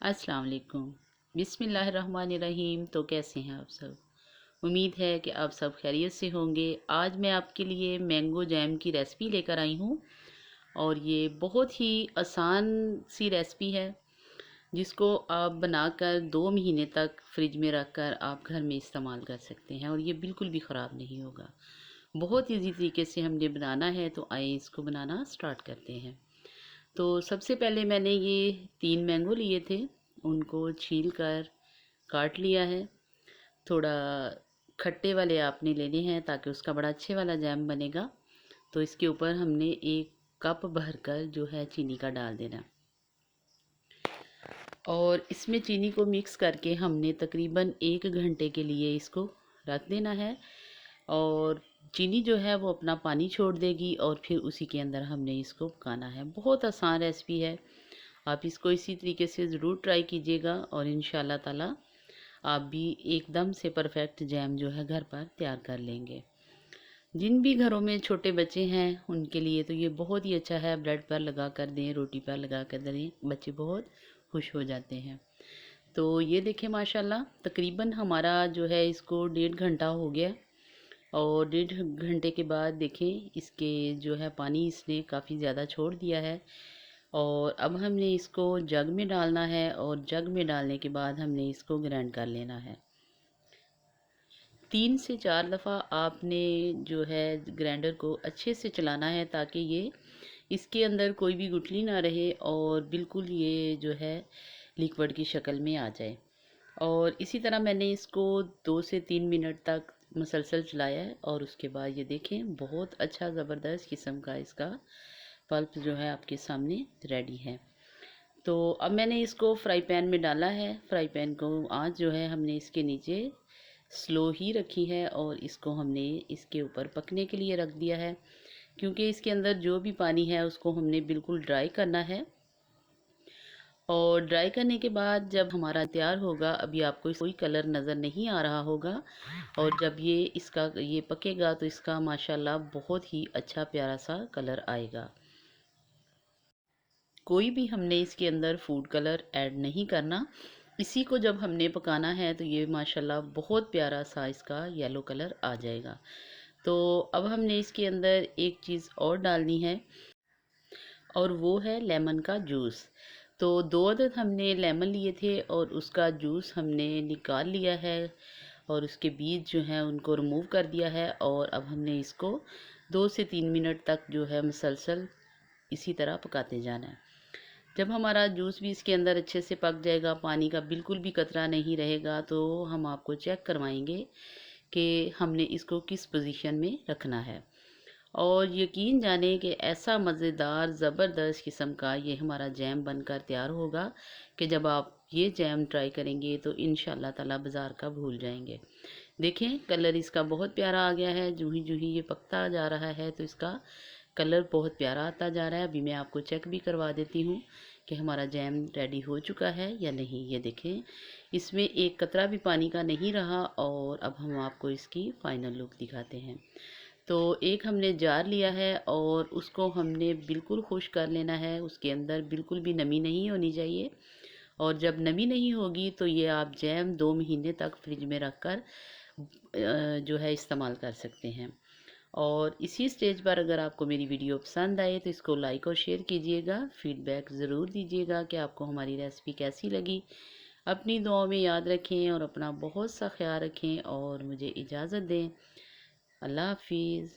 अस्सलाम वालेकुम। बिस्मिल्लाहिर्रहमानिर्रहीम। तो कैसे हैं आप सब? उम्मीद है कि आप सब खैरियत से होंगे। आज मैं आपके लिए मैंगो जैम की रेसिपी लेकर आई हूँ और ये बहुत ही आसान सी रेसिपी है जिसको आप बनाकर 2 महीने तक फ्रिज में रख कर आप घर में इस्तेमाल कर सकते हैं और ये बिल्कुल भी ख़राब नहीं होगा। बहुत ईज़ी तरीके से हमने बनाना है, तो आइए इसको बनाना स्टार्ट करते हैं। तो सबसे पहले मैंने ये 3 मैंगो लिए थे, उनको छील कर काट लिया है। थोड़ा खट्टे वाले आपने लेने हैं ताकि उसका बड़ा अच्छे वाला जैम बनेगा। तो इसके ऊपर हमने 1 कप भरकर जो है चीनी का डाल देना और इसमें चीनी को मिक्स करके हमने तकरीबन 1 घंटे के लिए इसको रख देना है और चीनी जो है वो अपना पानी छोड़ देगी और फिर उसी के अंदर हमने इसको पकाना है। बहुत आसान रेसिपी है, आप इसको इसी तरीके से ज़रूर ट्राई कीजिएगा और इंशाल्लाह ताला आप भी एकदम से परफेक्ट जैम जो है घर पर तैयार कर लेंगे। जिन भी घरों में छोटे बच्चे हैं उनके लिए तो ये बहुत ही अच्छा है। ब्रेड पर लगा कर दें, रोटी पर लगा कर दें, बच्चे बहुत खुश हो जाते हैं। तो ये देखें माशाल्लाह तकरीबन हमारा जो है इसको 1.5 घंटा हो गया और 1.5 घंटे के बाद देखें इसके जो है पानी इसने काफ़ी ज़्यादा छोड़ दिया है और अब हमने इसको जग में डालना है और जग में डालने के बाद हमने इसको ग्राइंड कर लेना है। 3 से 4 दफ़ा आपने जो है ग्राइंडर को अच्छे से चलाना है ताकि ये इसके अंदर कोई भी गुठली ना रहे और बिल्कुल ये जो है लिक्विड की शक्ल में आ जाए। और इसी तरह मैंने इसको 2 से 3 मिनट तक मुसलसल चलाया है और उसके बाद ये देखें बहुत अच्छा ज़बरदस्त किस्म का इसका पल्प जो है आपके सामने रेडी है। तो अब मैंने इसको फ्राई पैन में डाला है। फ्राई पैन को आँच जो है हमने इसके नीचे स्लो ही रखी है और इसको हमने इसके ऊपर पकने के लिए रख दिया है क्योंकि इसके अंदर जो भी पानी है उसको हमने बिल्कुल ड्राई करना है। और ड्राई करने के बाद जब हमारा तैयार होगा, अभी आपको कोई कलर नज़र नहीं आ रहा होगा और जब ये पकेगा तो इसका माशाल्लाह बहुत ही अच्छा प्यारा सा कलर आएगा। कोई भी हमने इसके अंदर फूड कलर ऐड नहीं करना। इसी को जब हमने पकाना है तो ये माशाल्लाह बहुत प्यारा सा इसका येलो कलर आ जाएगा। तो अब हमने इसके अंदर एक चीज़ और डालनी है और वो है लेमन का जूस। तो 2 अदद हमने लेमन लिए थे और उसका जूस हमने निकाल लिया है और उसके बीज जो हैं उनको रिमूव कर दिया है और अब हमने इसको 2 से 3 मिनट तक जो है मुसलसल इसी तरह पकाते जाना है। जब हमारा जूस भी इसके अंदर अच्छे से पक जाएगा, पानी का बिल्कुल भी कतरा नहीं रहेगा, तो हम आपको चेक करवाएंगे कि हमने इसको किस पोजीशन में रखना है। और यकीन जाने कि ऐसा मज़ेदार ज़बरदस्त किस्म का ये हमारा जैम बनकर तैयार होगा कि जब आप ये जैम ट्राई करेंगे तो इंशाल्लाह ताला बाज़ार का भूल जाएंगे। देखें कलर इसका बहुत प्यारा आ गया है। जूही जूही ये पकता जा रहा है तो इसका कलर बहुत प्यारा आता जा रहा है। अभी मैं आपको चेक भी करवा देती हूँ कि हमारा जैम रेडी हो चुका है या नहीं। ये देखें इसमें एक कतरा भी पानी का नहीं रहा और अब हम आपको इसकी फ़ाइनल लुक दिखाते हैं। तो एक हमने जार लिया है और उसको हमने बिल्कुल खुश्क कर लेना है। उसके अंदर बिल्कुल भी नमी नहीं होनी चाहिए और जब नमी नहीं होगी तो ये आप जैम 2 महीने तक फ्रिज में रख कर जो है इस्तेमाल कर सकते हैं। और इसी स्टेज पर अगर आपको मेरी वीडियो पसंद आए तो इसको लाइक और शेयर कीजिएगा। फीडबैक ज़रूर दीजिएगा कि आपको हमारी रेसिपी कैसी लगी। अपनी दुआओं में याद रखें और अपना बहुत सा ख्याल रखें और मुझे इजाज़त दें। अल्लाह हाफिज़।